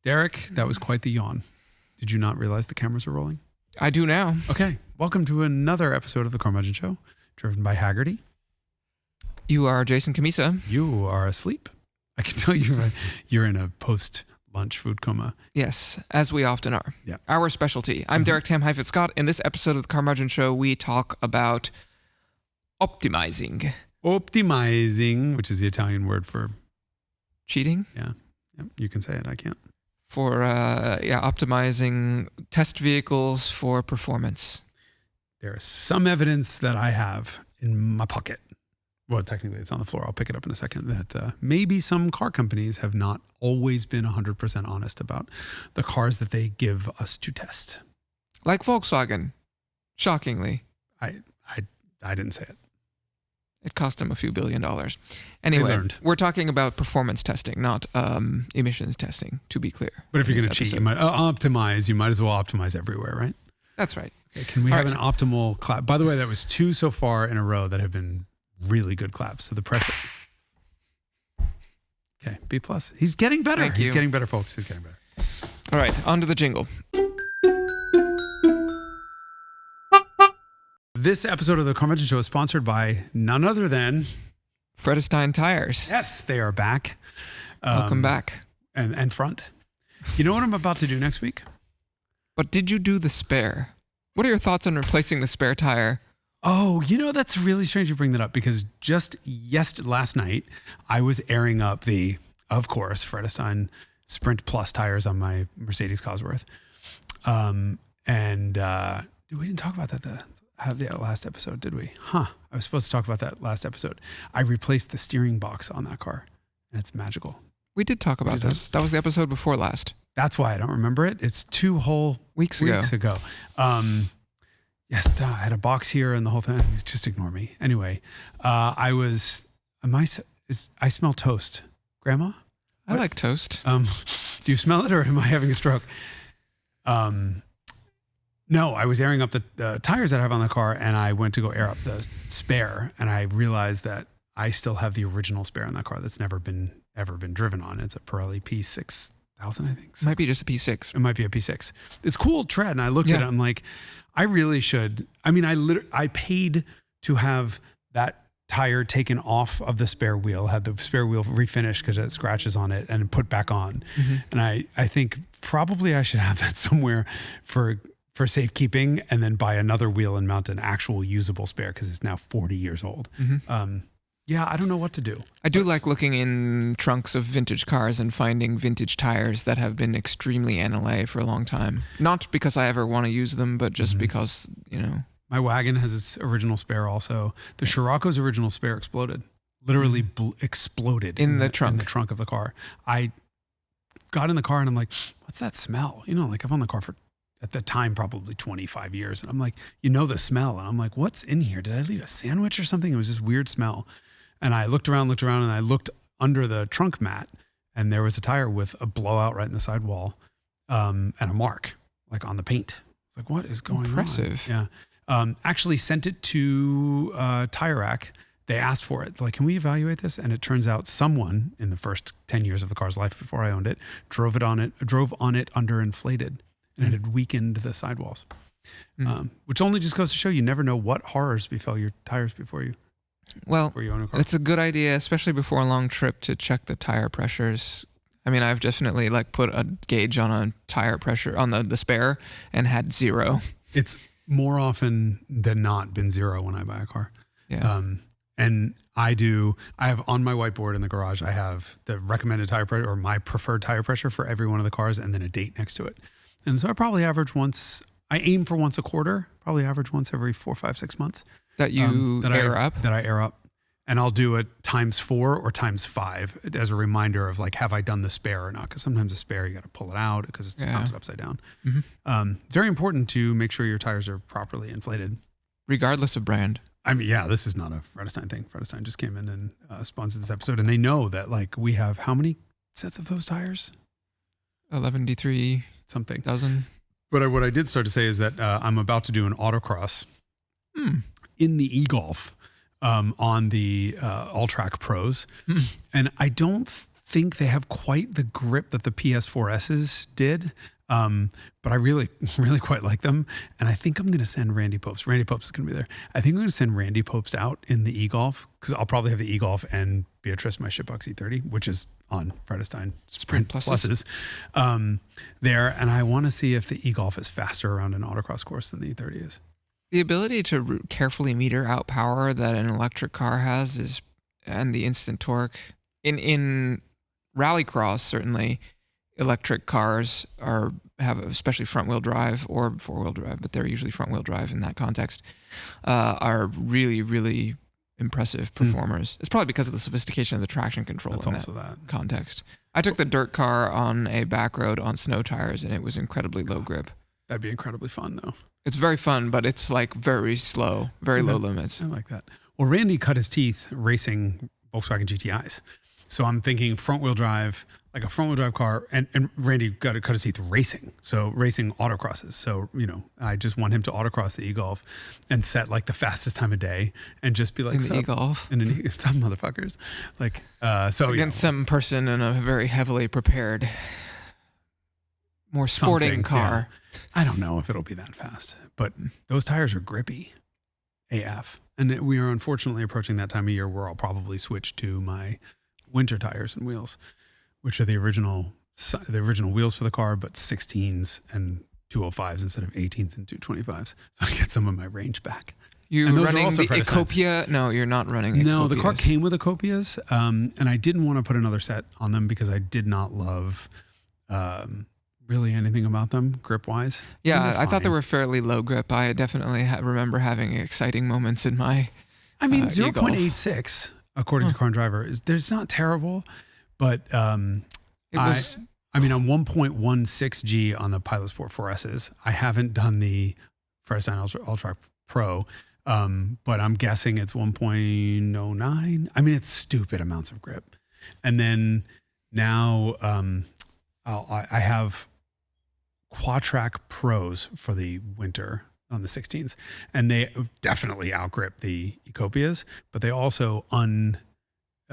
Derek, that was quite the yawn. Did you not realize the cameras are rolling? I do now. Okay. Welcome to another episode of the Carmudgeon Show, driven by Haggerty. You are Jason Cammisa. You are asleep. I can tell you're in a post-lunch food coma. Yes, as we often are. Yeah. Our specialty. I'm Derek Tam-Scott. In this episode of the Carmudgeon Show, we talk about optimizing. Optimizing, which is the Italian word for... Cheating? Yeah. Yep. You can say it. I can't. For optimizing test vehicles for performance. There is some evidence that I have in my pocket. Well, technically it's on the floor. I'll pick it up in a second. That maybe some car companies have not always been 100% honest about the cars that they give us to test. Like Volkswagen, shockingly. I didn't say it. It cost them a few $1 billion. Anyway, we're talking about performance testing, not emissions testing, to be clear. But if you're going to cheat, you might optimize. You might as well optimize everywhere, right? That's right. Okay, can we have an optimal clap? By the way, that was 2 so far in a row that have been really good claps. So the pressure. Okay, B+. He's getting better. Thank you. He's getting better, folks. He's getting better. All right, on to the jingle. This episode of the Carmudgeon Show is sponsored by none other than... Fredestein Tires. Yes, they are back. Welcome back. And front. You know what I'm about to do next week? But did you do the spare? What are your thoughts on replacing the spare tire? Oh, that's really strange you bring that up because just last night, I was airing up the, of course, Fredestein Sprint Plus tires on my Mercedes Cosworth. We didn't talk about that the last episode, did we? I was supposed to talk about that last episode. I replaced the steering box on that car, and it's magical. We did talk about this. That was the episode before last. That's why I don't remember it. It's 2 whole weeks ago. Yes, I had a box here and the whole thing. Just ignore me. Anyway, I smell toast. Grandma? I like toast. Do you smell it or am I having a stroke? No, I was airing up the tires that I have on the car and I went to go air up the spare and I realized that I still have the original spare on that car that's never been driven on. It's a Pirelli P6000, I think. Might be just a P6. It might be a P6. It's cool tread. And I looked at it. I'm like, I really should. I mean, I paid to have that tire taken off of the spare wheel, had the spare wheel refinished because it had scratches on it and put back on. Mm-hmm. And I think probably I should have that somewhere for safekeeping and then buy another wheel and mount an actual usable spare because it's now 40 years old. Mm-hmm. Yeah, I don't know what to do. I do like looking in trunks of vintage cars and finding vintage tires that have been extremely NLA for a long time. Not because I ever want to use them, but just because, My wagon has its original spare also. The Scirocco's original spare exploded. Literally exploded. In the trunk. In the trunk of the car. I got in the car and I'm like, what's that smell? I've owned the car for, at the time, probably 25 years. And I'm like, the smell. And I'm like, what's in here? Did I leave a sandwich or something? It was this weird smell. And I looked around and I looked under the trunk mat and there was a tire with a blowout right in the sidewall and a mark like on the paint. It's like, what is going on? Impressive. Yeah. Actually sent it to Tire Rack. They asked for it. Like, can we evaluate this? And it turns out someone in the first 10 years of the car's life before I owned it, drove on it underinflated and it had weakened the sidewalls. Which only just goes to show you never know what horrors befell your tires before you. Well, you own a car. It's a good idea, especially before a long trip, to check the tire pressures. I mean, I've definitely put a gauge on a tire pressure on the spare and had 0. It's more often than not been 0 when I buy a car. Yeah. And I have on my whiteboard in the garage, I have the recommended tire pressure or my preferred tire pressure for every one of the cars and then a date next to it. And so I probably average I aim for once a quarter, probably average once every 4, 5, 6 months. That you air up? That I air up. And I'll do it ×4 or ×5 as a reminder of have I done the spare or not? Because sometimes a spare, you got to pull it out because it's mounted upside down. Mm-hmm. Very important to make sure your tires are properly inflated. Regardless of brand. I mean, yeah, this is not a Fredestein thing. Fredestein just came in and sponsored this episode. And they know that we have how many sets of those tires? 11D3 something. Dozen. But what I did start to say is that I'm about to do an autocross in the e-Golf on the All-Track Pros. And I don't think they have quite the grip that the PS4Ss did. But I really, really quite like them. And I think I'm going to send Randy Popes. Randy Popes is going to be there. I think I'm going to send Randy Popes out in the e-Golf because I'll probably have the e-Golf and Beatrice, my shitbox E30, which is on Vredestein Sprint Pluses there. And I want to see if the e-Golf is faster around an autocross course than the E30 is. The ability to carefully meter out power that an electric car has and the instant torque in rallycross, certainly electric cars have especially front wheel drive or four wheel drive, but they're usually front wheel drive in that context, are really, really impressive performers. It's probably because of the sophistication of the traction control. That's in also that context. I took the dirt car on a back road on snow tires and it was incredibly low grip. That'd be incredibly fun though. It's very fun, but it's like very slow, very low limits. I like that. Well, Randy cut his teeth racing Volkswagen GTIs. So I'm thinking front wheel drive, like a front wheel drive car, and Randy got to cut his teeth racing. So racing autocrosses. So, I just want him to autocross the e-Golf and set like the fastest time of day and just be like, in the e-Golf? And some motherfuckers. Like, so against some person in a very heavily prepared, more sporting car. Yeah. I don't know if it'll be that fast, but those tires are grippy AF. And we are unfortunately approaching that time of year where I'll probably switch to my winter tires and wheels, which are the original wheels for the car, but 16s and 205s instead of 18s and 225s. So I get some of my range back. You're running the Ecopia? No, you're not running Ecopias. No, the car came with Ecopias, and I didn't want to put another set on them because I did not love really anything about them grip-wise. Yeah, I thought they were fairly low grip. I definitely remember having exciting moments in my 0.86, according to Car and Driver, it's not terrible, but on 1.16G on the Pilot Sport 4Ss. I haven't done the Vredestein Ultra Pro, but I'm guessing it's 1.09. I mean, it's stupid amounts of grip. And then now I have Quatrack Pros for the winter on the 16s, and they definitely outgrip the Ecopias, but they also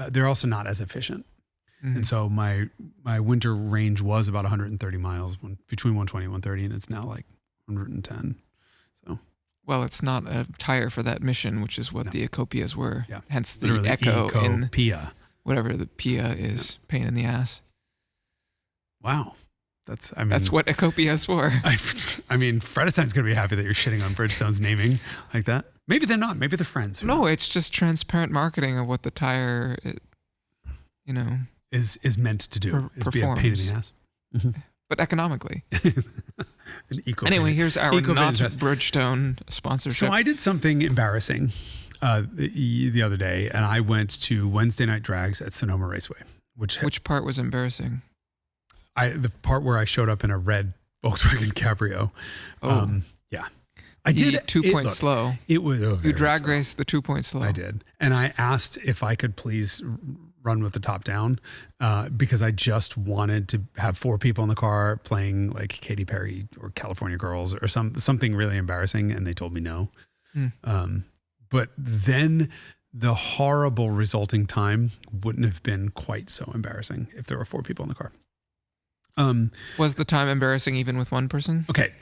they're also not as efficient. Mm-hmm. And so my winter range was about 130 miles between 120 and 130, and it's now like 110. So, well, it's not a tire for that mission, which is what the Ecopias were. Yeah. Hence the literally Echo in Pia, whatever the Pia is, pain in the ass. Wow. That's what Ecopias were. I mean, Vredestein's going to be happy that you're shitting on Bridgestone's naming like that. Maybe they're not. Maybe they're friends. No, it's just transparent marketing of what the tire, is meant to do. Is be a pain in the ass. Mm-hmm. But economically. Anyway, here's our not Bridgestone sponsorship. So I did something embarrassing the other day, and I went to Wednesday night drags at Sonoma Raceway. Which part was embarrassing? The part where I showed up in a red Volkswagen Cabrio. Oh, yeah. I did 2 point slow. It was you drag raced the 2 point slow. I did, and I asked if I could please run with the top down because I just wanted to have 4 people in the car playing like Katy Perry or California Girls or something really embarrassing, and they told me no. But then the horrible resulting time wouldn't have been quite so embarrassing if there were 4 people in the car. Was the time embarrassing even with one person? Okay.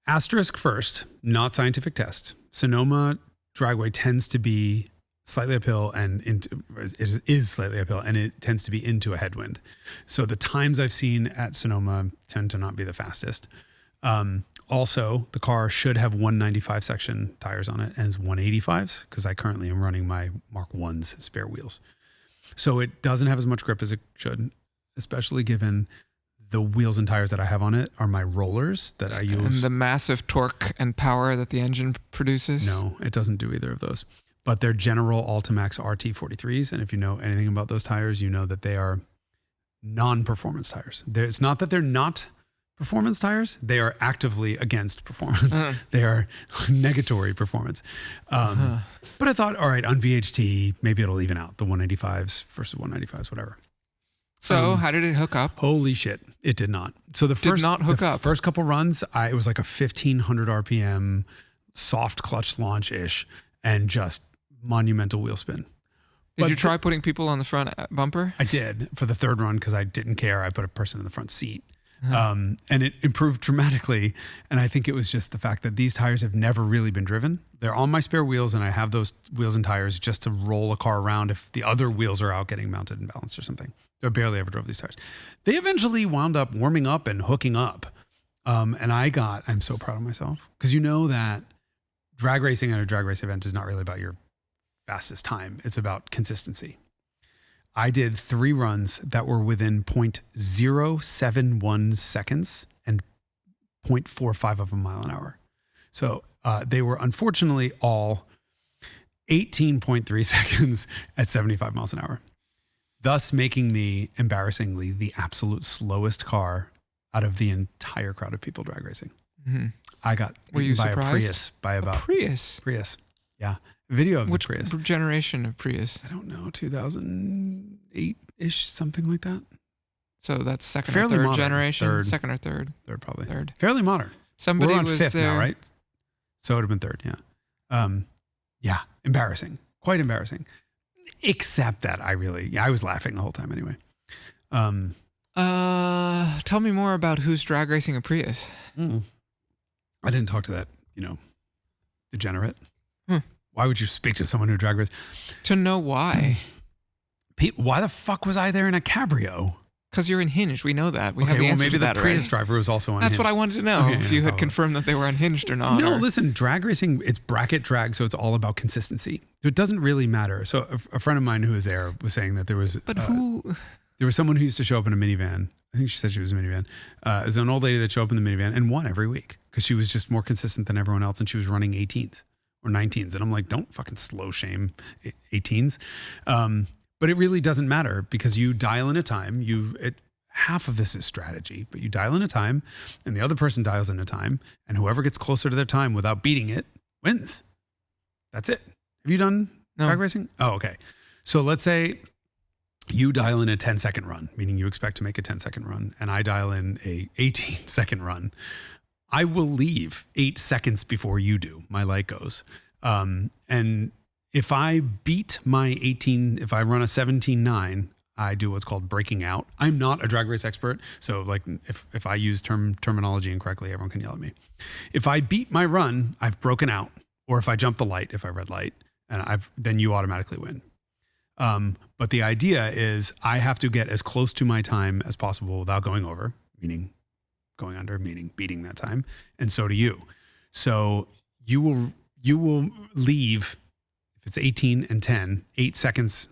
Asterisk first, not scientific test. Sonoma dragway tends to be slightly uphill and it is slightly uphill, and it tends to be into a headwind. So the times I've seen at Sonoma tend to not be the fastest. Also, the car should have 195 section tires on it and it's 185s because I currently am running my Mark 1's spare wheels. So it doesn't have as much grip as it should, especially given the wheels and tires that I have on it are my rollers that I use. And the massive torque and power that the engine produces? No, it doesn't do either of those. But they're General Ultimax RT43s. And if you know anything about those tires, you know that they are non-performance tires. It's not that they're not performance tires. They are actively against performance. They are negatory performance. But I thought, all right, on VHT, maybe it'll even out the 185s versus 195s, whatever. So how did it hook up? Holy shit. It did not. So the first couple runs, it was like a 1500 RPM soft clutch launch ish and just monumental wheel spin. Did you try putting people on the front bumper? I did for the third run because I didn't care. I put a person in the front seat. And it improved dramatically. And I think it was just the fact that these tires have never really been driven. They're on my spare wheels, and I have those wheels and tires just to roll a car around if the other wheels are out getting mounted and balanced or something. So I barely ever drove these tires. They eventually wound up warming up and hooking up. And I'm so proud of myself because you know that drag racing at a drag race event is not really about your fastest time. It's about consistency. I did 3 runs that were within 0.071 seconds and 0.45 of a mile an hour. So they were unfortunately all 18.3 seconds at 75 miles an hour, thus making me embarrassingly the absolute slowest car out of the entire crowd of people drag racing. Mm-hmm. I got beaten by surprised? a Prius by about Prius. Yeah. Video of Which the Prius. generation of Prius? I don't know, 2008-ish, something like that. So that's second Fairly or third modern. generation? Third. Second or third? Third, probably. Third. Fairly modern. Somebody We're on was 5th there. now, right? So it would have been third, yeah. Yeah, embarrassing. Quite embarrassing. Except that I was laughing the whole time anyway. Tell me more about who's drag racing a Prius. I didn't talk to that, degenerate. Why would you speak to someone who drag races? To know why. Why the fuck was I there in a Cabrio? Because you're unhinged. We know that. We have the answer maybe to the that Prius already. driver was also unhinged. That's what I wanted to know. If you had confirmed that they were unhinged or not. No, listen, drag racing, it's bracket drag, so it's all about consistency. So it doesn't really matter. So a friend of mine who was there was saying that there was... But who... There was someone who used to show up in a minivan. I think she said she was a minivan. It was an old lady that showed up in the minivan and won every week because she was just more consistent than everyone else, and she was running 18s or 19s. And I'm like, don't fucking slow shame 18s. But it really doesn't matter because you dial in a time. Half of this is strategy, but you dial in a time and the other person dials in a time, and whoever gets closer to their time without beating it wins. That's it. Have you done drag racing? Oh, okay. So let's say you dial in a 10-second run, meaning you expect to make a 10-second run, and I dial in a 18-second run. I will leave 8 seconds before you do. My light goes. And if I beat my 18, if I run a 17.9, I do what's called breaking out. I'm not a drag race expert, so like if I use terminology incorrectly, everyone can yell at me. If I beat my run, I've broken out, or if I jump the light, if I red light, and then you automatically win. But the idea is I have to get as close to my time as possible without going over, meaning going under, meaning beating that time, and so do you. So you will leave if it's 18 and 10, 8 seconds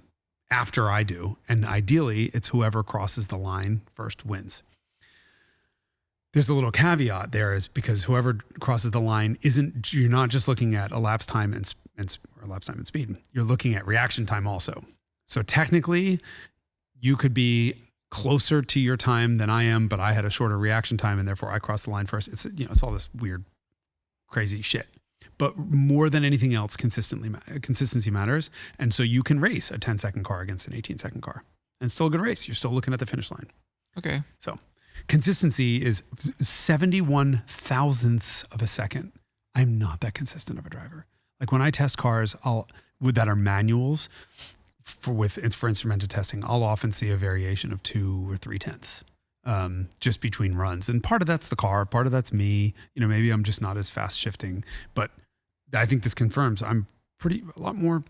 after I do. And ideally it's whoever crosses the line first wins. There's a little caveat there is because whoever crosses the line you're not just looking at elapsed time and speed. You're looking at reaction time also. So technically you could be closer to your time than I am, but I had a shorter reaction time and therefore I crossed the line first. It's all this weird, crazy shit. But more than anything else, consistency matters. And so you can race a 10-second car against an 18-second car and it's still a good race. You're still looking at the finish line. Okay. So consistency is 71 thousandths of a second. I'm not that consistent of a driver. Like when I test cars that are manuals for instrumented testing, I'll often see a variation of 2 or 3 tenths just between runs. And part of that's the car, part of that's me. Maybe I'm just not as fast shifting, but I think this confirms I'm a lot more,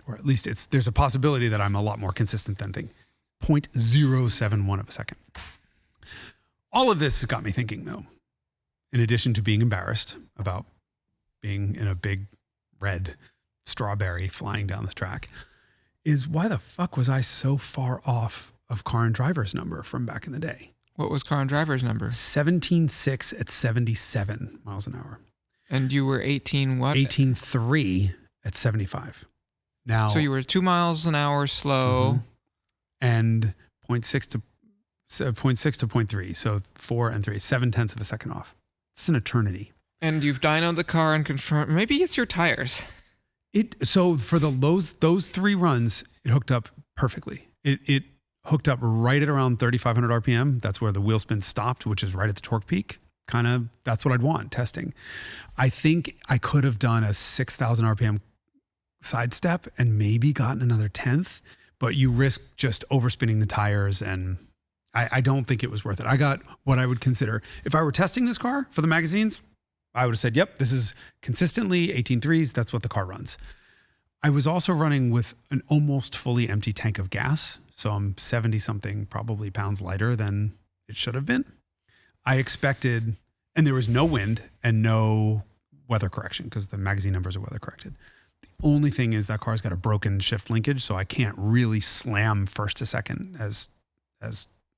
or at least there's a possibility that I'm a lot more consistent than 0.071 of a second. All of this has got me thinking though, in addition to being embarrassed about being in a big red strawberry flying down the track, is why the fuck was I so far off of car and driver's number from back in the day? What was car and driver's number? 17.6 at 77 miles an hour. And you were 18 what? 18.3 at 75. Now, so you were 2 miles an hour slow. Mm-hmm. And 0.6 to 0.3. So 4 and 3, 7 tenths of a second off. It's an eternity. And you've dynoed the car and confirmed, maybe it's your tires. So for those 3 runs, it hooked up perfectly. It hooked up right at around 3,500 RPM. That's where the wheel spin stopped, which is right at the torque peak. That's what I'd want testing. I think I could have done a 6,000 RPM sidestep and maybe gotten another 10th, but you risk just overspinning the tires, and I don't think it was worth it. I got what I would consider, if I were testing this car for the magazines, I would have said, yep, this is consistently 18.3s. That's what the car runs. I was also running with an almost fully empty tank of gas. So I'm 70 something, probably pounds lighter than it should have been. I expected, and there was no wind and no weather correction because the magazine numbers are weather corrected. The only thing is that car's got a broken shift linkage, so I can't really slam first to second as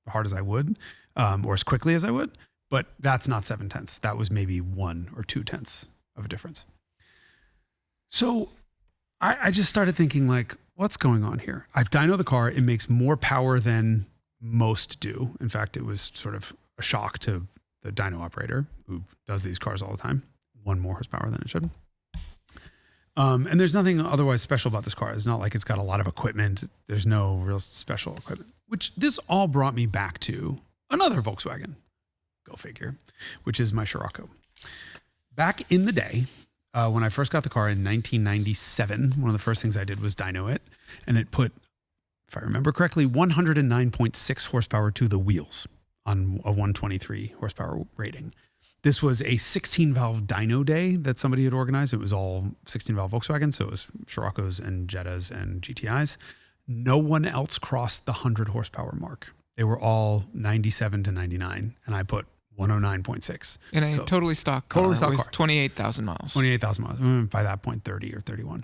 hard as I would, or as quickly as I would. But that's not 7/10. That was maybe 1 or 2/10 of a difference. So I just started thinking, like, what's going on here? I've dynoed the car. It makes more power than most do. In fact, it was sort of a shock to the dyno operator who does these cars all the time. 1 more horsepower than it should. And there's nothing otherwise special about this car. It's not like it's got a lot of equipment. There's no real special equipment, which this all brought me back to another Volkswagen. Go figure, which is my Scirocco. Back in the day, when I first got the car in 1997, one of the first things I did was dyno it, and it put, if I remember correctly, 109.6 horsepower to the wheels on a 123 horsepower rating. This was a 16-valve dyno day that somebody had organized. It was all 16-valve Volkswagen, so it was Sciroccos and Jettas and GTIs. No one else crossed the 100 horsepower mark. They were all 97 to 99, and I put 109.6. In a totally stock car. Totally stock with car. 28,000 miles. 28,000 miles. By that point, 30 or 31.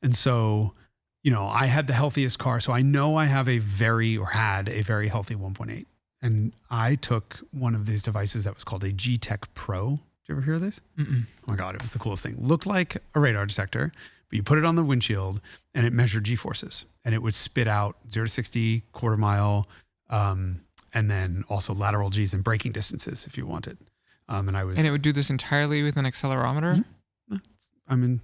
And so, you know, I had the healthiest car. So I know I have had a very healthy 1.8. And I took one of these devices that was called a G-Tech Pro. Did you ever hear of this? Mm-mm. Oh my God, it was the coolest thing. Looked like a radar detector, but you put it on the windshield and it measured G-forces. And it would spit out 0 to 60, quarter mile, and then also lateral G's and braking distances if you wanted. And it would do this entirely with an accelerometer? Mm-hmm. I mean,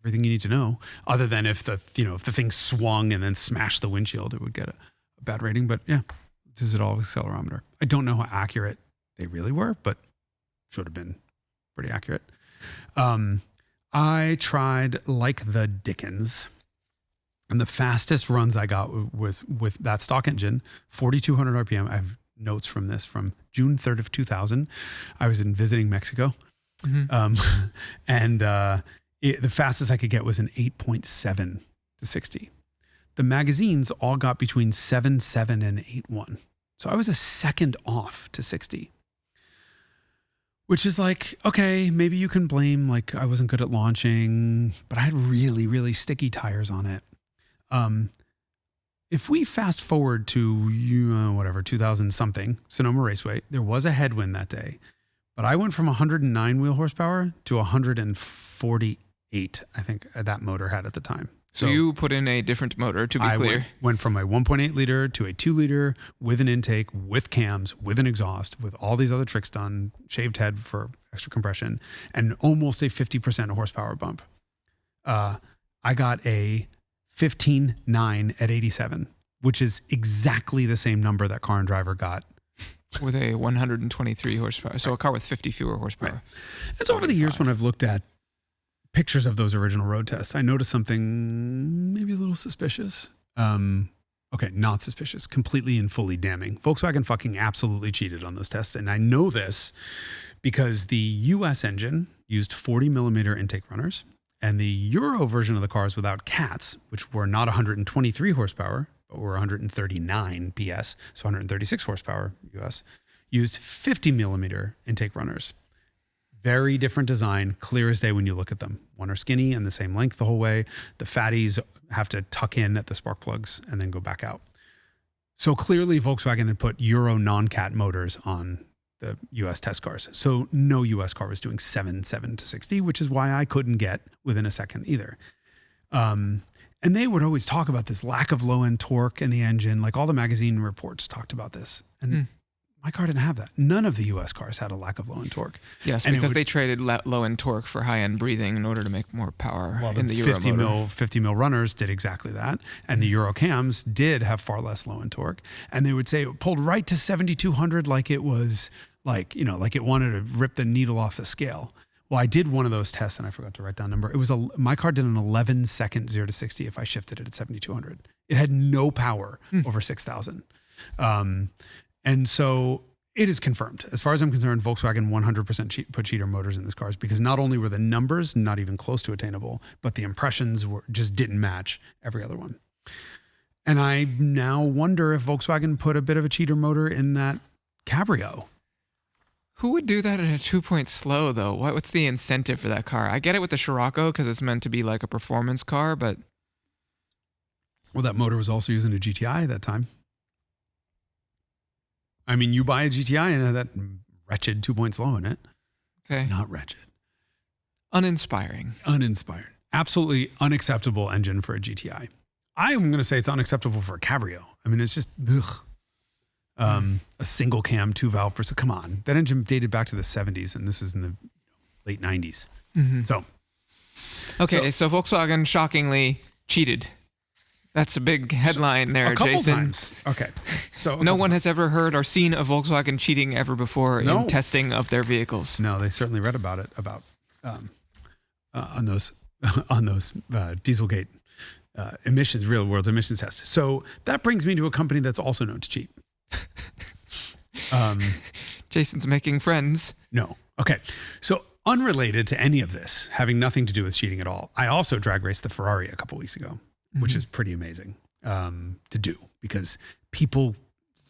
everything you need to know, other than if the thing swung and then smashed the windshield, it would get a bad rating. But yeah, this is it all with accelerometer. I don't know how accurate they really were, but should have been pretty accurate. I tried like the Dickens. And the fastest runs I got was with that stock engine, 4,200 RPM. I have notes from this from June 3rd of 2000. I was visiting Mexico. Mm-hmm. The fastest I could get was an 8.7 to 60. The magazines all got between 7.7 and 8.1. So I was a second off to 60. Which is like, okay, maybe you can blame, like, I wasn't good at launching, but I had really, really sticky tires on it. If we fast forward to 2000 something, Sonoma Raceway, there was a headwind that day, but I went from 109 wheel horsepower to 148, I think that motor had at the time. So you put in a different motor, to be clear. I went from a 1.8 liter to a 2 liter with an intake, with cams, with an exhaust, with all these other tricks done, shaved head for extra compression, and almost a 50% horsepower bump. I got a 15.9 at 87, which is exactly the same number that Car and Driver got. With a 123 horsepower. So a car with 50 fewer horsepower. Right. It's over the years when I've looked at pictures of those original road tests, I noticed something maybe a little suspicious. Okay, not suspicious, completely and fully damning. Volkswagen fucking absolutely cheated on those tests. And I know this because the US engine used 40 millimeter intake runners, and the Euro version of the cars without cats, which were not 123 horsepower, but were 139 PS, so 136 horsepower US, used 50 millimeter intake runners. Very different design, clear as day when you look at them. One are skinny and the same length the whole way. The fatties have to tuck in at the spark plugs and then go back out. So clearly Volkswagen had put Euro non-cat motors on the US test cars. So no US car was doing 7.7 to 60, which is why I couldn't get within a second either. And they would always talk about this lack of low-end torque in the engine. Like all the magazine reports talked about this. And my car didn't have that. None of the US cars had a lack of low-end torque. Yes, and because they traded low-end torque for high-end breathing in order to make more power in the Euro 50 mil runners did exactly that. And the Euro cams did have far less low-end torque. And they would say it pulled right to 7,200 like it was like, like it wanted to rip the needle off the scale. Well, I did one of those tests and I forgot to write down number. It was my car did an 11-second 0 to 60 if I shifted it at 7,200. It had no power over 6,000. And so it is confirmed. As far as I'm concerned, Volkswagen 100% put cheater motors in these cars because not only were the numbers not even close to attainable, but the impressions just didn't match every other one. And I now wonder if Volkswagen put a bit of a cheater motor in that Cabrio. Who would do that in a 2-point slow, though? What's the incentive for that car? I get it with the Scirocco because it's meant to be like a performance car, but... Well, that motor was also using a GTI at that time. I mean, you buy a GTI and that wretched 2-point slow in it. Okay. Not wretched. Uninspiring. Uninspired. Absolutely unacceptable engine for a GTI. I am going to say it's unacceptable for a Cabrio. I mean, it's just, ugh. A single cam 2-valve per. So come on. That engine dated back to the 70s and this is in the late 90s. Mm-hmm. So. Okay, so Volkswagen shockingly cheated. That's a big headline there, a couple Jason. Times. Okay. So no one has ever heard or seen a Volkswagen cheating ever before in testing of their vehicles. No, they certainly read about it on those Dieselgate emissions, real world emissions tests. So that brings me to a company that's also known to cheat. Jason's making friends. No. Okay. So unrelated to any of this, having nothing to do with cheating at all, I also drag raced the Ferrari a couple weeks ago, which is pretty amazing to do because people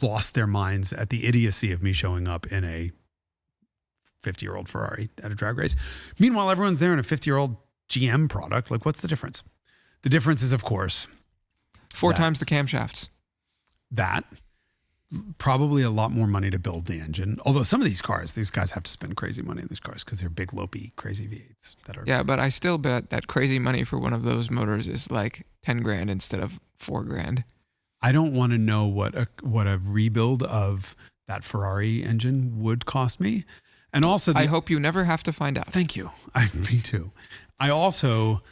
lost their minds at the idiocy of me showing up in a 50-year-old Ferrari at a drag race. Meanwhile, everyone's there in a 50-year-old GM product. Like, what's the difference? The difference is, of course, 4 times the camshafts. That probably a lot more money to build the engine. Although some of these guys have to spend crazy money in these cars because they're big, lopey, crazy V8s that are. Yeah, but I still bet that crazy money for one of those motors is like 10 grand instead of 4 grand. I don't want to know what a rebuild of that Ferrari engine would cost me. And also, I hope you never have to find out. Thank you. Me too. I also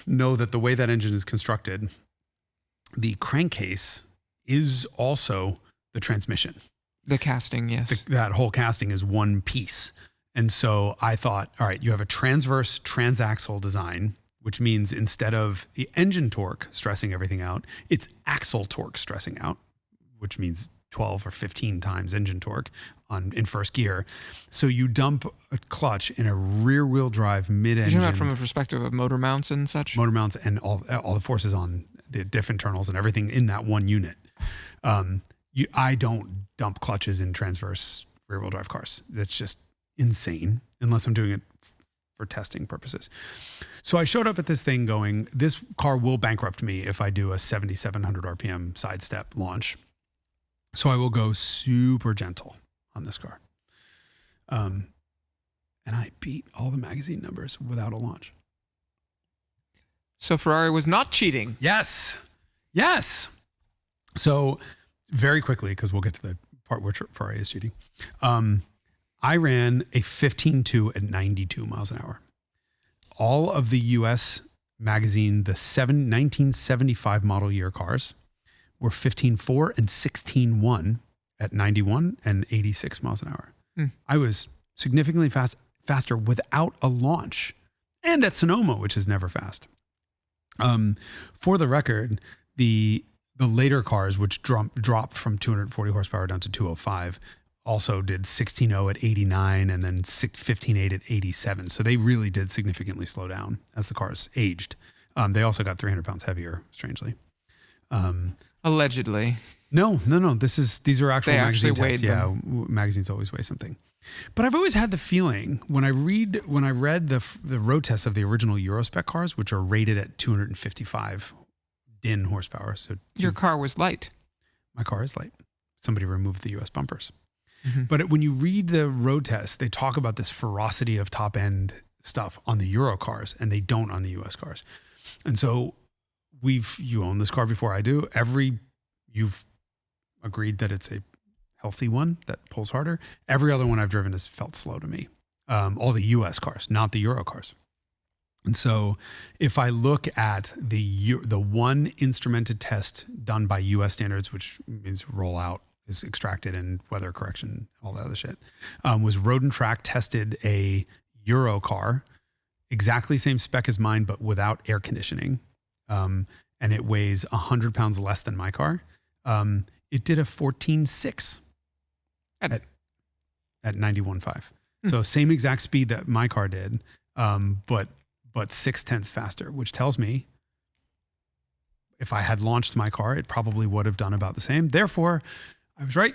know that the way that engine is constructed, the crankcase is also the transmission. The casting, yes. That whole casting is one piece. And so I thought, all right, you have a transverse transaxle design, which means instead of the engine torque stressing everything out, it's axle torque stressing out, which means 12 or 15 times engine torque in first gear. So you dump a clutch in a rear wheel drive mid-engine. You're talking about from a perspective of motor mounts and such? Motor mounts and all the forces on the diff internals and everything in that one unit. I don't dump clutches in transverse rear wheel drive cars. That's just insane unless I'm doing it for testing purposes. So I showed up at this thing going, this car will bankrupt me if I do a 7,700 RPM sidestep launch. So I will go super gentle on this car. And I beat all the magazine numbers without a launch. So Ferrari was not cheating. Yes. So very quickly, because we'll get to the part where Ferrari is cheating. I ran a 15.2 at 92 miles an hour. All of the US magazine, the 1975 model year cars were 15.4 and 16.1 at 91 and 86 miles an hour. I was significantly faster without a launch and at Sonoma, which is never fast. For the record, the later cars, which dropped from 240 horsepower down to 205, also did 16.0 at 89 and then 15.8 at 87. So they really did significantly slow down as the cars aged. They also got 300 pounds heavier, strangely. Allegedly. No. These are actual magazine tests. Yeah, magazines always weigh something. But I've always had the feeling when I read the road tests of the original Eurospec cars, which are rated at 255 DIN horsepower. So your car was light. My car is light. Somebody removed the US bumpers. Mm-hmm. But when you read the road tests, they talk about this ferocity of top end stuff on the Euro cars, and they don't on the US cars. And so you own this car before I do. You've agreed that it's a healthy one that pulls harder. Every other one I've driven has felt slow to me. All the US cars, not the Euro cars. And so if I look at the one instrumented test done by US standards, which means rollout is extracted and weather correction, all that other shit, was Road and Track tested a Euro car, exactly same spec as mine, but without air conditioning. And it weighs 100 pounds less than my car. It did a 14.6 at 91.5. So same exact speed that my car did, but 0.6 faster, which tells me if I had launched my car, it probably would have done about the same. Therefore, I was right.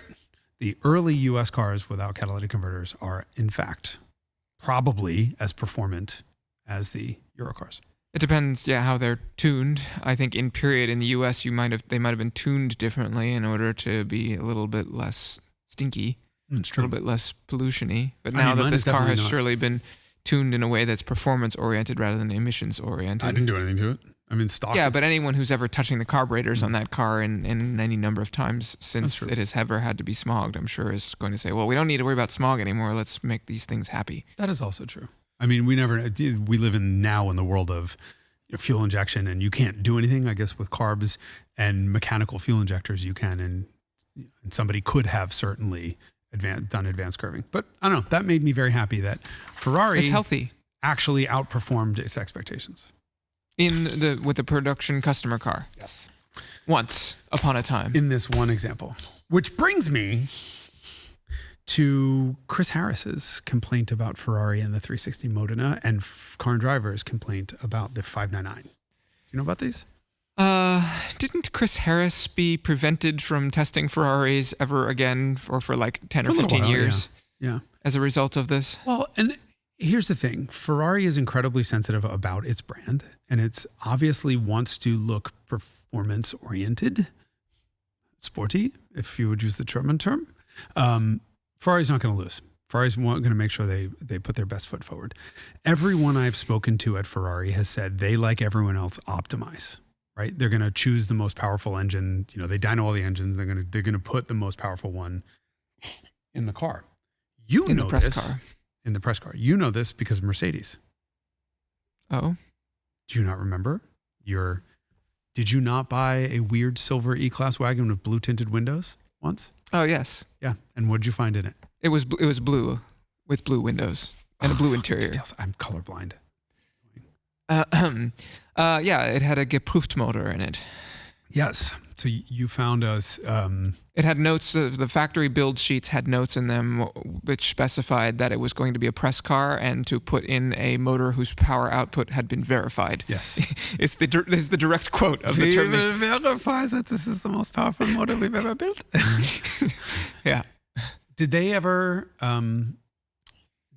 The early US cars without catalytic converters are, in fact, probably as performant as the Euro cars. It depends, how they're tuned. I think in the US, they might have been tuned differently in order to be a little bit less stinky, a little bit less pollution-y. But now that this car has surely been tuned in a way that's performance-oriented rather than emissions-oriented. I didn't do anything to it. I mean, stock. Yeah, but anyone who's ever touching the carburetors on that car in any number of times since it has ever had to be smogged, I'm sure is going to say, well, we don't need to worry about smog anymore. Let's make these things happy. That is also true. I mean, we live in the world of fuel injection, and you can't do anything, I guess, with carbs and mechanical fuel injectors. You can, and somebody could have certainly done advanced curving. But I don't know. That made me very happy that Ferrari it's healthy. Actually outperformed its expectations. With the production customer car. Yes. Once upon a time. In this one example. Which brings me to Chris Harris's complaint about Ferrari and the 360 Modena and Car and Driver's complaint about the 599. Do you know about these? Didn't Chris Harris be prevented from testing Ferraris ever again for like 10 or 15 years? Yeah. As a result of this? Well, and here's the thing. Ferrari is incredibly sensitive about its brand, and it's obviously wants to look performance-oriented, sporty, if you would use the German term. Ferrari's not going to lose. Ferrari's going to make sure they put their best foot forward. Everyone I've spoken to at Ferrari has said they, like everyone else, optimize, right? They're going to choose the most powerful engine. They dyno all the engines. They're going to put the most powerful one in the car. In the press car. You know this because of Mercedes. Oh. Do you not remember? Did you not buy a weird silver E-Class wagon with blue tinted windows once? Oh, yes. Yeah. And what did you find in it? It was blue with blue windows and a blue interior. Details. I'm colorblind. It had a geprüft motor in it. Yes. So you found us. It had notes. The factory build sheets had notes in them which specified that it was going to be a press car and to put in a motor whose power output had been verified. Yes. It's the direct quote of the term. We will verify that this is the most powerful motor we've ever built. Yeah. Did they ever?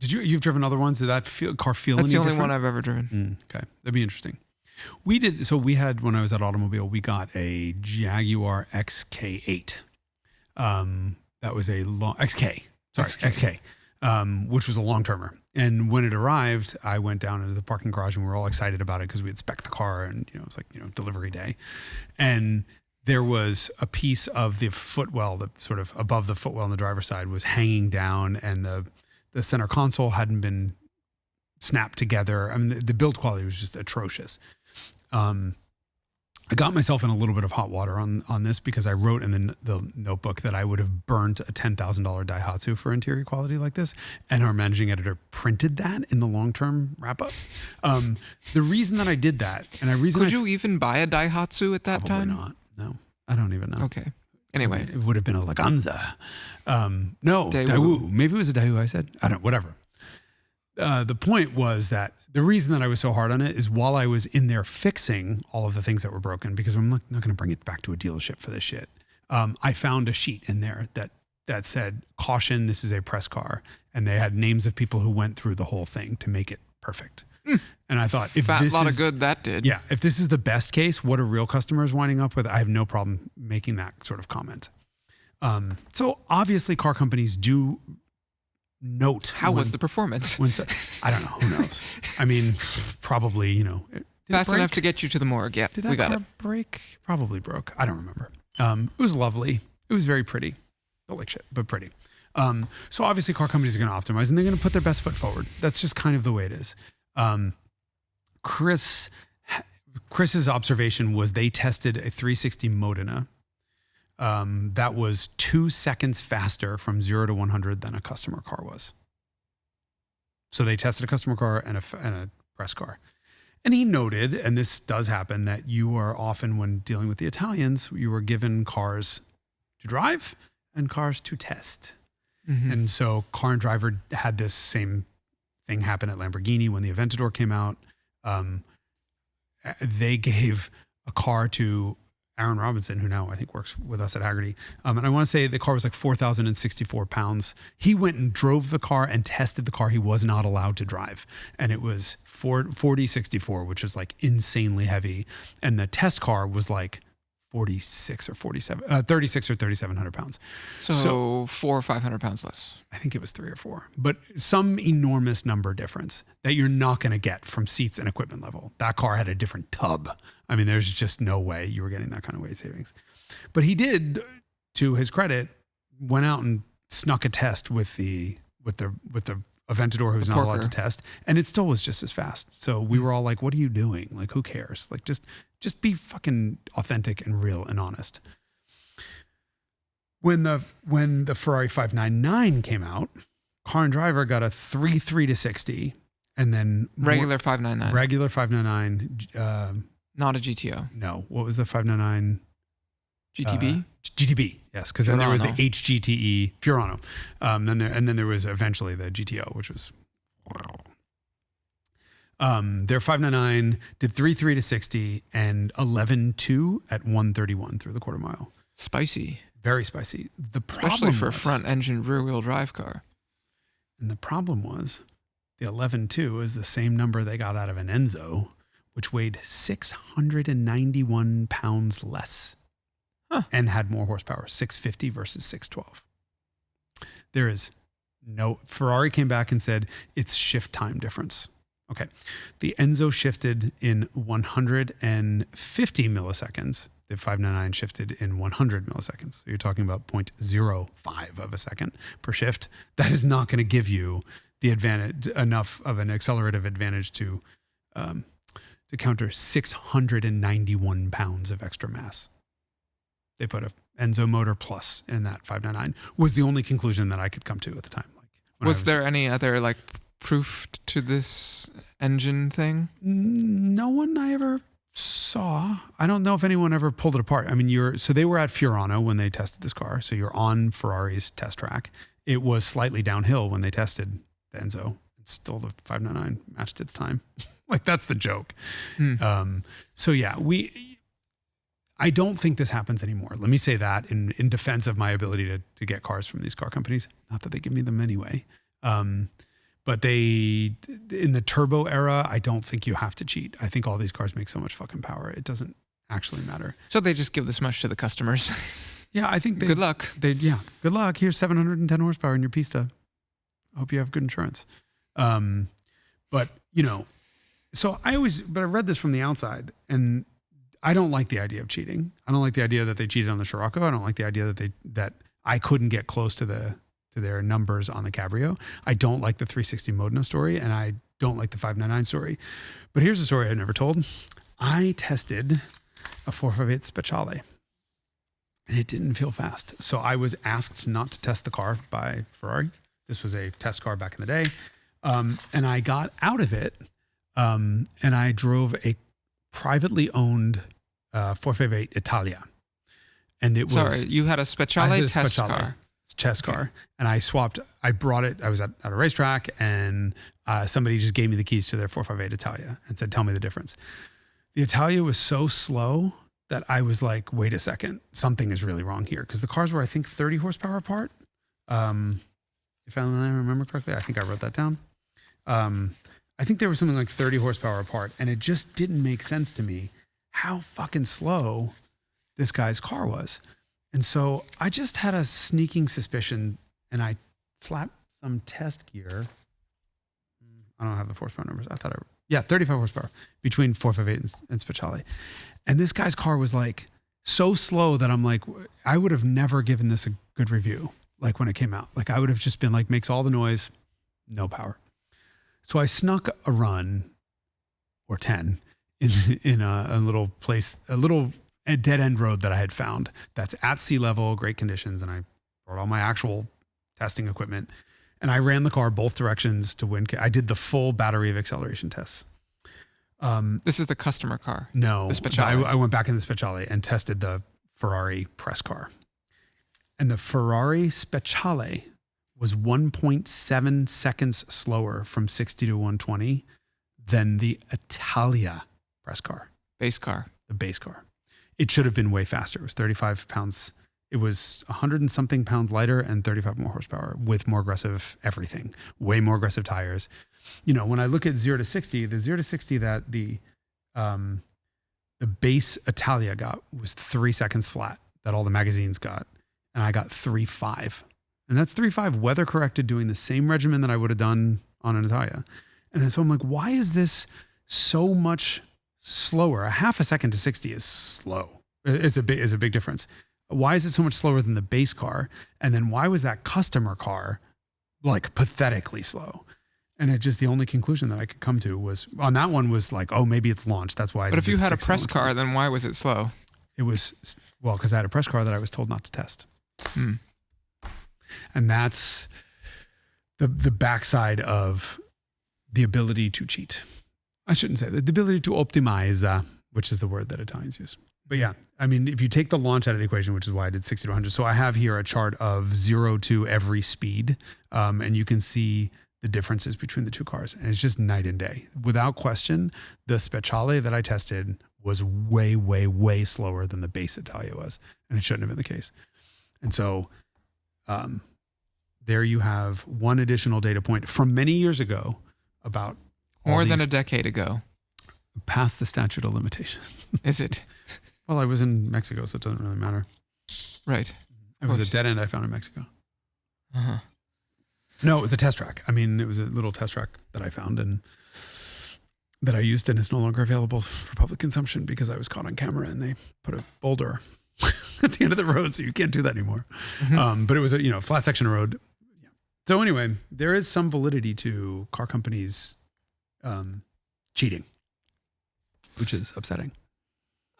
You've driven other ones? Did that car feel? That's any the only different? one I've ever driven. Okay, that'd be interesting. We did. So we had, when I was at Automobile, we got a Jaguar XK8. That was a long XK, which was a long termer. And when it arrived, I went down into the parking garage and we were all excited about it because we had spec'd the car and it was like delivery day, and there was a piece of the footwell that sort of above the footwell on the driver's side was hanging down, and the center console hadn't been snapped together. I mean, the build quality was just atrocious. I got myself in a little bit of hot water on this because I wrote in the notebook that I would have burnt a $10,000 Daihatsu for interior quality like this. And our managing editor printed that in the long-term wrap-up. The reason that I did that, Could you even buy a Daihatsu at that time? Probably not. No, I don't even know. Okay. Anyway. It would have been a Laganza. No, Daewoo. Maybe it was a Daewoo I said. I don't know, whatever. The point was that the reason that I was so hard on it is while I was in there fixing all of the things that were broken, because I'm not going to bring it back to a dealership for this shit. I found a sheet in there that said, caution, this is a press car. And they had names of people who went through the whole thing to make it perfect. And I thought, if this lot of good that did. Yeah. If this is the best case, what a real customer is winding up with, I have no problem making that sort of comment. So obviously car companies do note. How was the performance? I don't know. Who knows? I mean, probably, fast enough to get you to the morgue. Yeah, we got it. Break? Probably broke. I don't remember. It was lovely. It was very pretty. Don't like shit, but pretty. So obviously car companies are going to optimize and they're going to put their best foot forward. That's just kind of the way it is. Chris's observation was they tested a 360 Modena that was 2 seconds faster from 0 to 100 than a customer car was. So they tested a customer car and a press car. And he noted, and this does happen, that you are often, when dealing with the Italians, you were given cars to drive and cars to test. Mm-hmm. And so Car and Driver had this same thing happen at Lamborghini when the Aventador came out. They gave a car to Aaron Robinson, who now I think works with us at Hagerty. And I want to say the car was like 4,064 pounds. He went and drove the car and tested the car he was not allowed to drive. And it was 4064, which is like insanely heavy. And the test car was like 36 or 3,700 pounds. So 400 or 500 pounds less. I think it was 3 or 4, but some enormous number difference that you're not going to get from seats and equipment level. That car had a different tub. I mean, there's just no way you were getting that kind of weight savings. But he did, to his credit, went out and snuck a test with the Aventador, who was not allowed to test, and it still was just as fast. So we were all like, "What are you doing? Like, who cares? Like, just be fucking authentic and real and honest." When the Ferrari 599 came out, Car and Driver got a 3.3 to 60, and then regular 599. Regular 599. Not a GTO. No, what was the 599? GTB? GTB, yes, because then there was the HGTE Fiorano. Then there was eventually the GTO, which was their 599 did 3.3 to 60 and 11.2 at 131 through the quarter mile. Spicy. Very spicy. Especially for a front engine rear wheel drive car. And the problem was the 11.2 is the same number they got out of an Enzo, which weighed 691 pounds less. And had more horsepower, 650 versus 612. There is no, Ferrari came back and said it's shift time difference. Okay. The Enzo shifted in 150 milliseconds. The 599 shifted in 100 milliseconds. So you're talking about 0.05 of a second per shift. That is not going to give you the advantage, enough of an accelerative advantage to counter 691 pounds of extra mass. They put a Enzo motor plus in that 599 was the only conclusion that I could come to at the time. Like, was there any other like proof to this engine thing? No one I ever saw. I don't know if anyone ever pulled it apart. I mean, so they were at Fiorano when they tested this car. So you're on Ferrari's test track. It was slightly downhill when they tested the Enzo. Still the 599 matched its time. Like, that's the joke. So yeah, I don't think this happens anymore. Let me say that in defense of my ability to get cars from these car companies. Not that they give me them anyway. But in the turbo era, I don't think you have to cheat. I think all these cars make so much fucking power. It doesn't actually matter. So they just give this much to the customers. Yeah, I think good luck. Good luck. Here's 710 horsepower in your Pista. I hope you have good insurance. But so I read this from the outside, and I don't like the idea of cheating. I don't like the idea that they cheated on the Scirocco. I don't like the idea that I couldn't get close to their numbers on the Cabrio. I don't like the 360 Modena story, and I don't like the 599 story. But here's a story I never told. I tested a 458 Speciale, and it didn't feel fast. So I was asked not to test the car by Ferrari. This was a test car back in the day. And I got out of it, and I drove a privately owned 458 Italia. And it was... Sorry, you had a Speciale test car. Test car. And I brought it. I was at a racetrack, and somebody just gave me the keys to their 458 Italia and said, "Tell me the difference." The Italia was so slow that I was like, wait a second, something is really wrong here. Because the cars were, I think, 30 horsepower apart. If I remember correctly, I think I wrote that down. I think they were something like 30 horsepower apart, and it just didn't make sense to me how fucking slow this guy's car was. And so I just had a sneaking suspicion, and I slapped some test gear. I don't have the horsepower numbers. 35 horsepower between 458 and Speciale. And this guy's car was like so slow that I'm like, I would have never given this a good review. Like when it came out, like I would have just been like, makes all the noise, no power. So I snuck a run or 10 in a little place, a dead end road that I had found that's at sea level, great conditions. And I brought all my actual testing equipment. And I ran the car both directions to win. I did the full battery of acceleration tests. This is the customer car. No, the Speciale. I went back in the Speciale and tested the Ferrari press car. And the Ferrari Speciale was 1.7 seconds slower from 60 to 120 than the Italia press car. Base car. The base car. It should have been way faster. It was 35 pounds. It was 100 and something pounds lighter and 35 more horsepower with more aggressive everything, way more aggressive tires. You know, when I look at 0 to 60, the 0 to 60 that the base Italia got was 3 seconds flat that all the magazines got. And I got 3.5. And that's 3.5 weather corrected doing the same regimen that I would have done on an Italia. And so I'm like, why is this so much slower? A half a second to 60 is slow. It's a big difference. Why is it so much slower than the base car? And then why was that customer car like pathetically slow? And it just, the only conclusion that I could come to was on that one was like, oh, maybe it's launched. That's why. But if you had a press car, then why was it slow? It was, well, because I had a press car that I was told not to test. Hmm. And that's the backside of the ability to cheat. I shouldn't say that. The ability to optimize, which is the word that Italians use. But yeah, I mean, if you take the launch out of the equation, which is why I did 60 to 100. So I have here a chart of 0 to every speed. And you can see the differences between the two cars. And it's just night and day. Without question, the Speciale that I tested was way, way, way slower than the base Italia was. And it shouldn't have been the case. And so there you have one additional data point from many years ago about more than a decade ago. Past the statute of limitations. Is it? Well, I was in Mexico, so it doesn't really matter. Right. It was a dead end I found in Mexico. Uh-huh. No, it was a test track. I mean, it was a little test track that I found and that I used, and it's no longer available for public consumption because I was caught on camera and they put a boulder at the end of the road, so you can't do that anymore. Mm-hmm. But it was a flat section of road. Yeah. So anyway, there is some validity to car companies cheating, which is upsetting.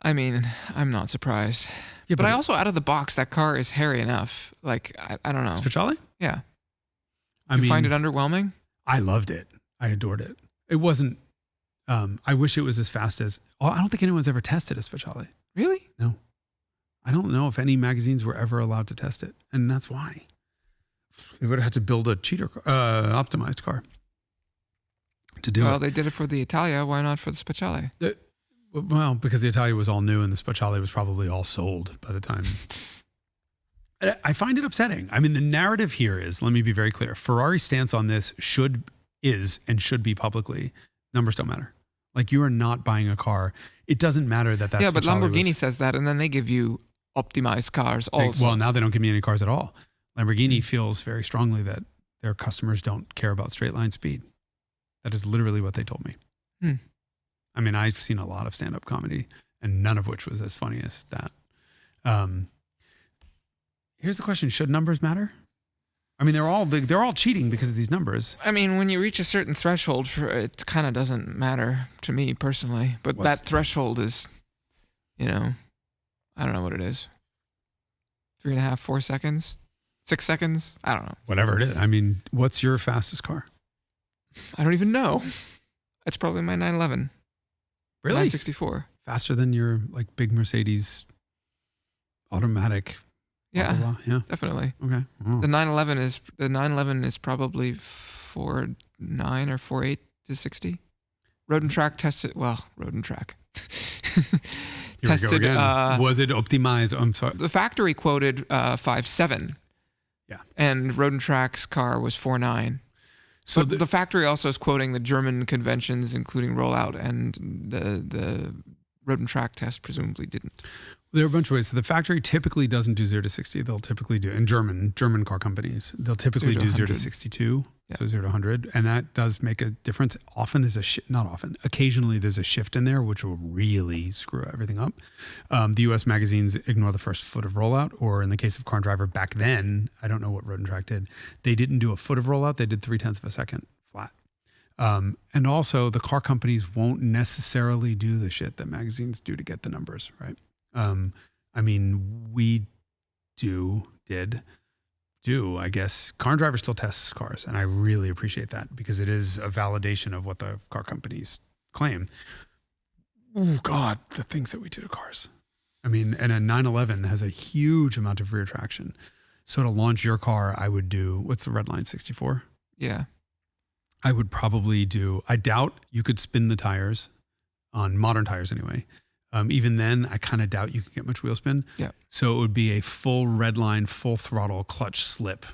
I mean, I'm not surprised. Yeah, but I also, out of the box, that car is hairy enough. Like, I don't know. Speciale? Yeah. I mean, find it underwhelming? I loved it. I adored it. It wasn't, I wish it was as fast as, I don't think anyone's ever tested a Speciale. Really? No. I don't know if any magazines were ever allowed to test it. And that's why. They would have had to build a optimized car to do it. Well, they did it for the Italia. Why not for the Speciale? Well, because the Italia was all new and the Speciale was probably all sold by the time. I find it upsetting. I mean, the narrative here is, let me be very clear. Ferrari's stance on this is and should be publicly, numbers don't matter. Like, you are not buying a car. It doesn't matter that that's yeah, but Lamborghini says that, and then they give you optimized cars also. Well, now they don't give me any cars at all. Lamborghini feels very strongly that their customers don't care about straight line speed. That is literally what they told me. I mean, I've seen a lot of stand-up comedy, and none of which was as funny as that. Here's the question: should numbers matter? I mean, they're all cheating because of these numbers. I mean, when you reach a certain threshold, it kind of doesn't matter to me personally. But that threshold is, I don't know what it is. 3.5, 4 seconds, 6 seconds. I don't know. Whatever it is. I mean, what's your fastest car? I don't even know. It's probably my 911. Really? 964. Faster than your like big Mercedes automatic. Yeah, blah, blah, blah. Yeah, definitely. Okay. Oh. The 911 is probably 4.9 or 4.8 to 60. Road and Track tested. Well, Road and Track tested. We go again. Was it optimized? I'm sorry. The factory quoted 5.7. Yeah. And Road and Track's car was 4.9. So the factory also is quoting the German conventions, including rollout, and the Road and Track test presumably didn't. There are a bunch of ways. So the factory typically doesn't do 0 to 60. They'll typically do, in German car companies, they'll typically do 0 to 62. Yeah. So 0 to 100. And that does make a difference. Often there's not often, occasionally there's a shift in there, which will really screw everything up. The US magazines ignore the first foot of rollout, or in the case of Car and Driver back then, I don't know what Road and Track did. They didn't do a foot of rollout. They did 0.3 of a second flat. And also the car companies won't necessarily do the shit that magazines do to get the numbers, right? I mean, we did do, I guess. Car Driver still tests cars, and I really appreciate that because it is a validation of what the car companies claim. Oh God, the things that we do to cars. I mean, and a 911 has a huge amount of rear traction. So to launch your car, I would do, what's the Redline 64? Yeah. I would probably do, I doubt you could spin the tires on modern tires anyway. Even then, I kind of doubt you could get much wheel spin. Yeah. So it would be a full Redline, full throttle clutch slip,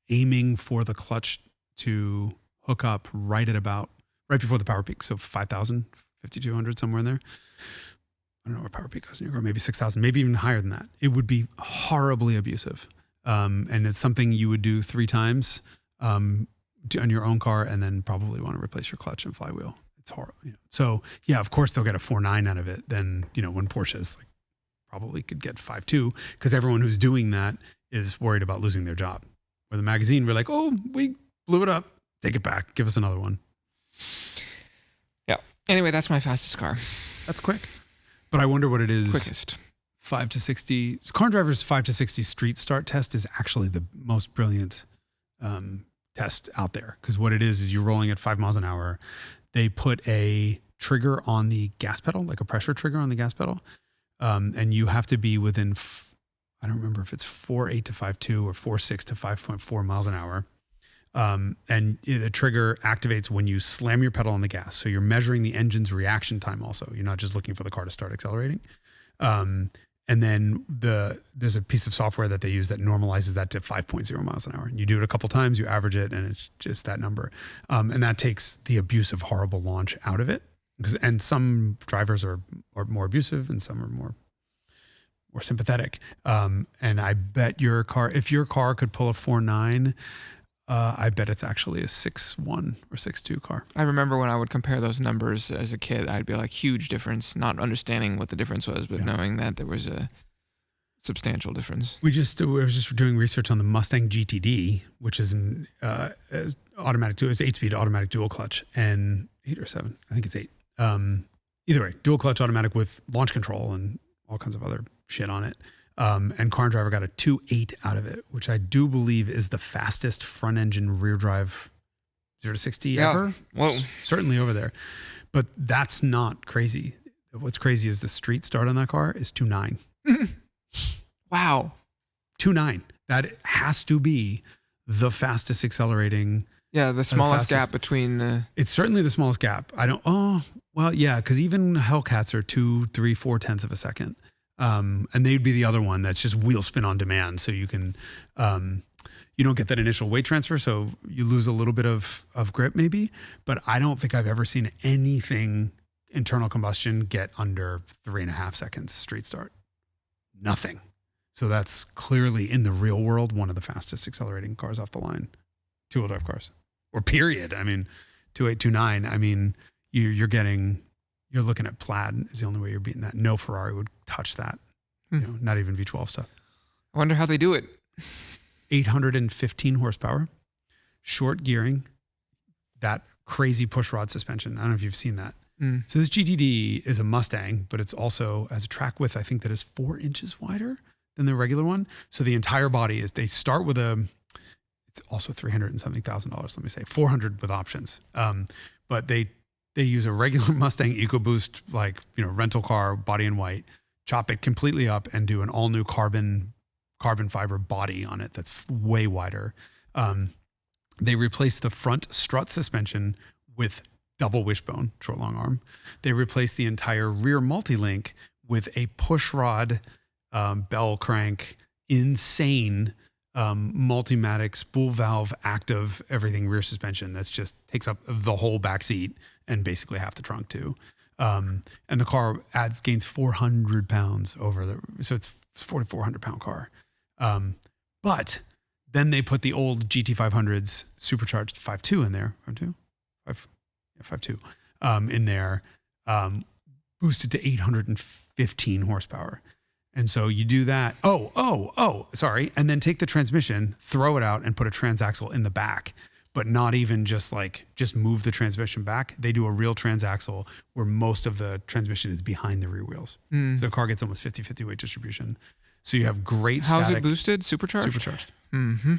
aiming for the clutch to hook up right before the power peak. So 5,000, 5,200, somewhere in there. I don't know where power peak goes in your car, maybe 6,000, maybe even higher than that. It would be horribly abusive. And it's something you would do 3 times on your own car, and then probably want to replace your clutch and flywheel. It's horrible. So yeah, of course they'll get a 4.9 out of it. Then, when Porsches probably could get 5.2, because everyone who's doing that is worried about losing their job. Where the magazine, we're like, oh, we blew it up. Take it back. Give us another one. Yeah. Anyway, that's my fastest car. That's quick. But I wonder what it is. Quickest. 5 to 60. Car Driver's 5 to 60 street start test is actually the most brilliant test out there. Because what it is you're rolling at 5 miles an hour. They put a trigger on the gas pedal, like a pressure trigger on the gas pedal. And you have to be within, I don't remember if it's 4.8 to 5.2 or 4.6 to 5.4 miles an hour. And the trigger activates when you slam your pedal on the gas. So you're measuring the engine's reaction time also. You're not just looking for the car to start accelerating. And then there's a piece of software that they use that normalizes that to 5.0 miles an hour. And you do it a couple times, you average it, and it's just that number. And that takes the abusive, horrible launch out of it. And some drivers are more abusive and some are more sympathetic. And I bet if your car could pull a 4.9, I bet it's actually a 6.1 or 6.2 car. I remember when I would compare those numbers as a kid, I'd be like, huge difference, not understanding what the difference was, but knowing that there was a substantial difference. I was just doing research on the Mustang GTD, which is an automatic, it's 8-speed automatic dual clutch, and 8 or 7, I think it's 8. Either way, dual clutch automatic with launch control and all kinds of other shit on it. And Car Driver got a 2.8 out of it, which I do believe is the fastest front engine rear drive 0 to 60 ever. Whoa. Certainly over there. But that's not crazy. What's crazy is the street start on that car is 2.9. Wow. 2.9. That has to be the fastest accelerating. Yeah, the smallest gap between. It's certainly the smallest gap. Because even Hellcats are 2, 3, 4 tenths of a second. And they'd be the other one that's just wheel spin on demand. So you can, you don't get that initial weight transfer. So you lose a little bit of grip maybe, but I don't think I've ever seen anything internal combustion get under 3.5 seconds street start. Nothing. So that's clearly in the real world, one of the fastest accelerating cars off the line, 2-wheel drive cars or period. I mean, 2.8, 2.9. I mean, you're looking at Plaid is the only way you're beating that. No Ferrari would touch that. Not even V12 stuff. I wonder how they do it. 815 horsepower, short gearing, that crazy push rod suspension. I don't know if you've seen that. So this GTD is a Mustang, but it's also has a track width, I think, that is 4 inches wider than the regular one. So the entire body they start with it's also $300 and something thousand, let me say, $400 with options. But they use a regular Mustang EcoBoost, rental car, body in white, chop it completely up and do an all new carbon fiber body on it that's way wider. They replaced the front strut suspension with double wishbone, short long arm. They replaced the entire rear multi-link with a push rod, bell crank, insane Multimatic spool valve active everything rear suspension that's just takes up the whole back seat and basically half the trunk too. And the car gains 400 pounds so it's a 4,400 pound car. But then they put the old GT500s supercharged 5.2 in there. 5.2 in there, boosted to 815 horsepower. And so you do that. Sorry. And then take the transmission, throw it out and put a transaxle in the back, but not even just move the transmission back. They do a real transaxle where most of the transmission is behind the rear wheels. So the car gets almost 50-50 weight distribution. So you have great How's static. it boosted? Supercharged? Supercharged. Mm-hmm.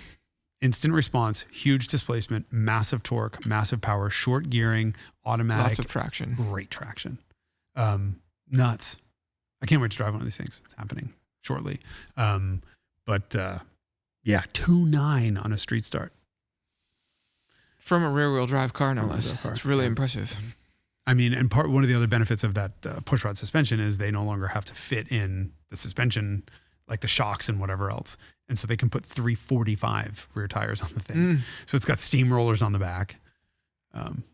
Instant response, huge displacement, massive torque, massive power, short gearing, automatic. Lots of traction. Great traction. Nuts. I can't wait to drive one of these things. It's happening shortly. But 2.9 on a street start. From a rear-wheel drive car, no less. It's really impressive. I mean, and one of the other benefits of that pushrod suspension is they no longer have to fit in the suspension, like the shocks and whatever else. And so they can put 345 rear tires on the thing. So it's got steamrollers on the back.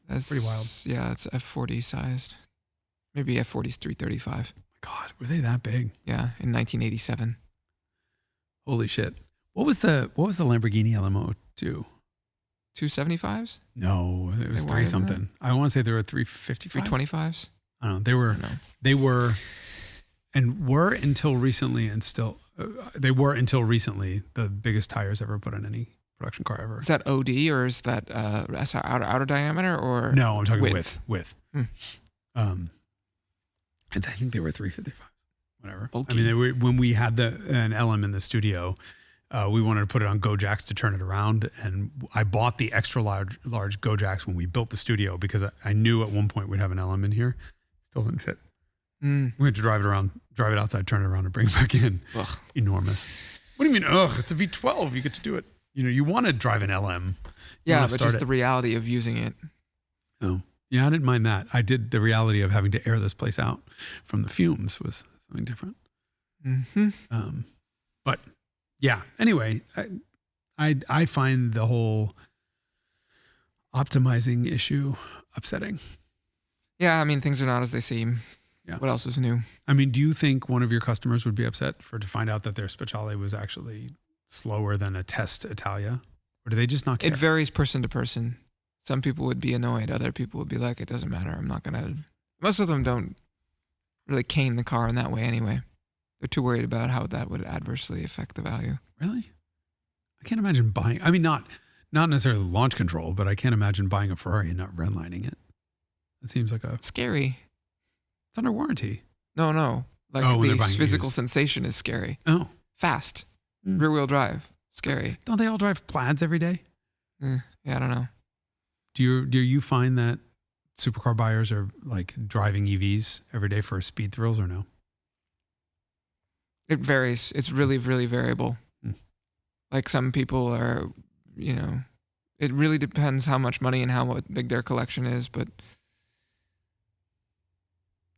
That's pretty wild. Yeah, it's F40 sized. Maybe F40's 335. God, were they that big? Yeah, in 1987. Holy shit. What was the Lamborghini LMO2? 275s? No, it was 3 something. I want to say they were 355. 325s? I don't know. They were until recently the biggest tires ever put on any production car ever. Is that OD or is that outer diameter or? No, I'm talking width. Hmm. And I think they were 355, whatever. Bulky. I mean, when we had an LM in the studio, we wanted to put it on Go-Jacks to turn it around. And I bought the extra large Go-Jacks when we built the studio because I knew at one point we'd have an LM in here. Still didn't fit. We had to drive it outside, turn it around and bring it back in. Ugh. Enormous. What do you mean, ugh? It's a V12. You get to do it. You want to drive an LM. Yeah, but just the reality of using it. Oh. Yeah, I didn't mind that. I did the reality of having to air this place out from the fumes was something different. Mm-hmm. But yeah, anyway, I find the whole optimizing issue upsetting. Yeah, I mean, things are not as they seem. Yeah. What else is new? I mean, do you think one of your customers would be upset to find out that their Speciale was actually slower than a test Italia? Or do they just not care? It varies person to person. Some people would be annoyed. Other people would be like, it doesn't matter. I'm not going to. Most of them don't really cane the car in that way anyway. They're too worried about how that would adversely affect the value. Really? I can't imagine buying. I mean, not necessarily launch control, but I can't imagine buying a Ferrari and not redlining it. It seems like scary. It's under warranty. No. Like the physical sensation is scary. Oh. Fast. Rear wheel drive. Scary. Don't they all drive plaids every day? Yeah, I don't know. Do you find that supercar buyers are like driving EVs every day for speed thrills or no? It varies. It's really, really variable. Like some people are, it really depends how much money and how big their collection is. But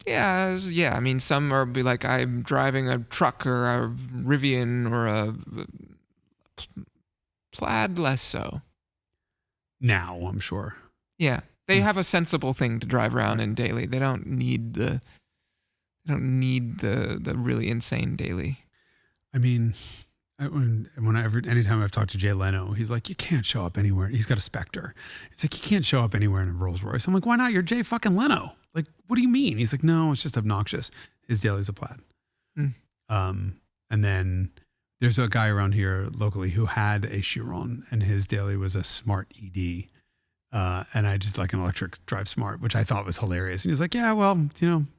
yeah. I mean, some are be like, I'm driving a truck or a Rivian or a Plaid, less so. Now, I'm sure. Yeah. They have a sensible thing to drive around in daily. They don't need the really insane daily. I mean, anytime I've talked to Jay Leno, he's like, you can't show up anywhere. He's got a Spectre. It's like, you can't show up anywhere in a Rolls Royce. I'm like, why not? You're Jay fucking Leno. Like, what do you mean? He's like, no, it's just obnoxious. His daily's a Plaid. And then there's a guy around here locally who had a Chiron and his daily was a Smart ED. And I just like an electric drive Smart, which I thought was hilarious. And he's like, yeah, well,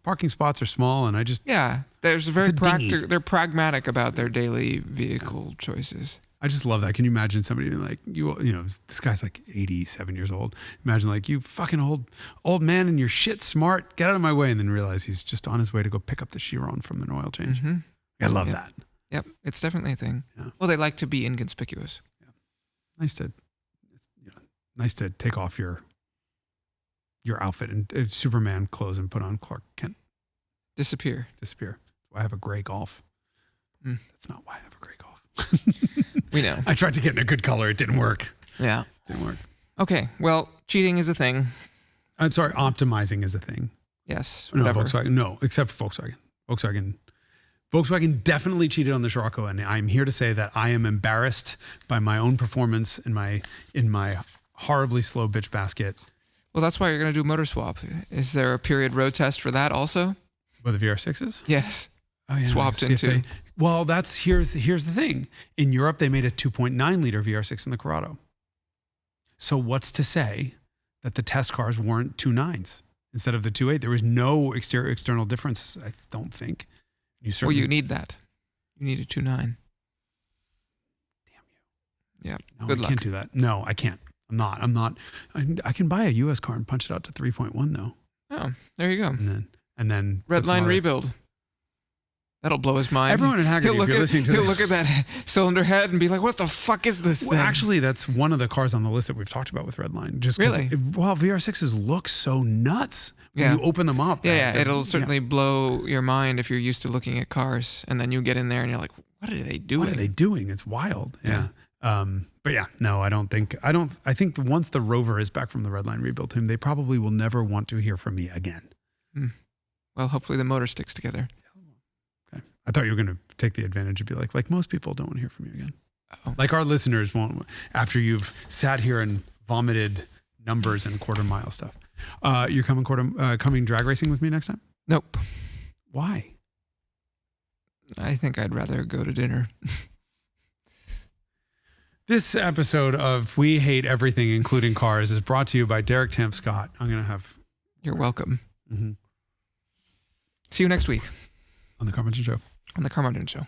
parking spots are small and I just. Yeah. They're pragmatic about their daily vehicle choices. I just love that. Can you imagine somebody like, this guy's like 87 years old. Imagine like, you fucking old man and your shit Smart, get out of my way. And then realize he's just on his way to go pick up the Chiron from an oil change. Mm-hmm. I love that. Yep. It's definitely a thing. Yeah. Well, they like to be inconspicuous. Yeah. Nice to take off your outfit and Superman clothes and put on Clark Kent. Disappear. That's why I have a gray Golf. That's not why I have a gray Golf. We know. I tried to get in a good color. It didn't work. Yeah. Didn't work. Okay. Well, cheating is a thing. I'm sorry. Optimizing is a thing. Yes. No, whatever. Volkswagen. No, except for Volkswagen. Volkswagen definitely cheated on the Scirocco, and I'm here to say that I am embarrassed by my own performance in my horribly slow bitch basket. Well, that's why you're going to do motor swap. Is there a period road test for that also? With the VR6s? Yes. Oh, yeah, Swapped into. Well, here's the thing. In Europe, they made a 2.9 liter VR6 in the Corrado. So what's to say that the test cars weren't 2.9s instead of the 2.8? There was no external difference, I don't think. You need that. You need a 2.9. Damn you. Yeah. No, Good I luck. can't do that. No, I can't. I'm not. I can buy a US car and punch it out to 3.1 though. Oh, there you go. And then Red line rebuild. That'll blow his mind. Everyone in Haggerty, if you're listening to he'll this, look at that cylinder head and be like, what the fuck is this thing? Actually, that's one of the cars on the list that we've talked about with Redline. Just really? Well, VR6s look so nuts when you open them up. Yeah, it'll certainly blow your mind if you're used to looking at cars, and then you get in there and you're like, what are they doing? What are they doing? It's wild. Yeah. But yeah, no, I think once the Rover is back from the Redline rebuild team, they probably will never want to hear from me again. Well, hopefully the motor sticks together. Okay. I thought you were going to take the advantage and be like most people don't want to hear from you again. Oh. Like our listeners won't, after you've sat here and vomited numbers and quarter mile stuff. You're coming drag racing with me next time? Nope. Why? I think I'd rather go to dinner. This episode of We Hate Everything, Including Cars, is brought to you by Derek Tam-Scott. I'm going to have... You're welcome. Mm-hmm. See you next week. On The Carmudgeon Show. On The Carmudgeon Show.